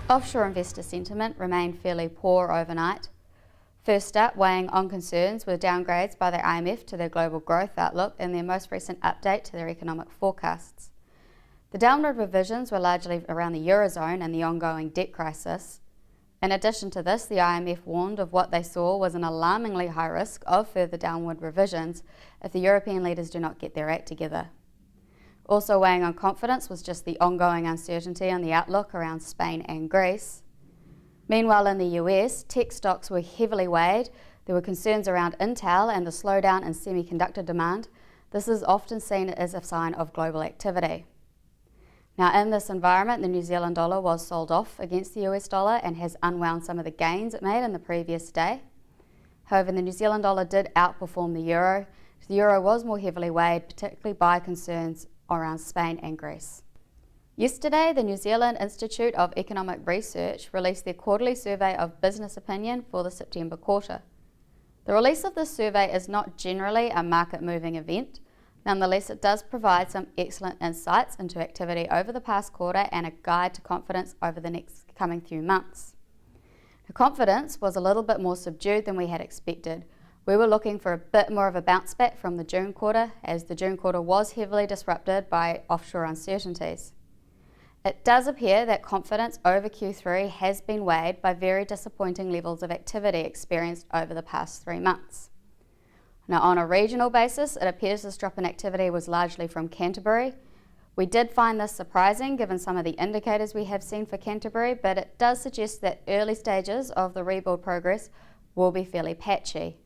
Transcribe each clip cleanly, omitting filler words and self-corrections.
Offshore investor sentiment remained fairly poor overnight. First up, weighing on concerns were downgrades by the IMF to their global growth outlook in their most recent update to their economic forecasts. The downward revisions were largely around the Eurozone and the ongoing debt crisis. In addition to this, the IMF warned of what they saw was an alarmingly high risk of further downward revisions if the European leaders do not get their act together. Also weighing on confidence was just the ongoing uncertainty on the outlook around Spain and Greece. Meanwhile, in the US, tech stocks were heavily weighed. There were concerns around Intel and the slowdown in semiconductor demand. This is often seen as a sign of global activity. Now, in this environment, the New Zealand dollar was sold off against the US dollar and has unwound some of the gains it made in the previous day. However, the New Zealand dollar did outperform the euro. The euro was more heavily weighed, particularly by concerns around Spain and Greece. Yesterday, the New Zealand Institute of Economic Research released their quarterly survey of business opinion for the September quarter. The release of this survey is not generally a market-moving event. Nonetheless, it does provide some excellent insights into activity over the past quarter and a guide to confidence over the next coming few months. The confidence was a little bit more subdued than we had expected. We were looking for a bit more of a bounce back from the June quarter, as the June quarter was heavily disrupted by offshore uncertainties. It does appear that confidence over Q3 has been weighed by very disappointing levels of activity experienced over the past 3 months. Now, on a regional basis, it appears this drop in activity was largely from Canterbury. We did find this surprising given some of the indicators we have seen for Canterbury, but it does suggest that early stages of the rebuild progress will be fairly patchy.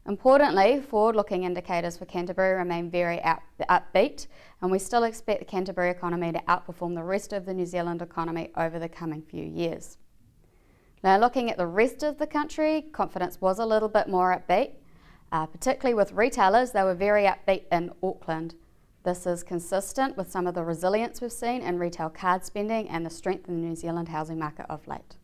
Importantly, forward-looking indicators for Canterbury remain very upbeat, and we still expect the Canterbury economy to outperform the rest of the New Zealand economy over the coming few years. Now, looking at the rest of the country, confidence was a little bit more upbeat, particularly with retailers. They were very upbeat in Auckland. This is consistent with some of the resilience we've seen in retail card spending and the strength in the New Zealand housing market of late.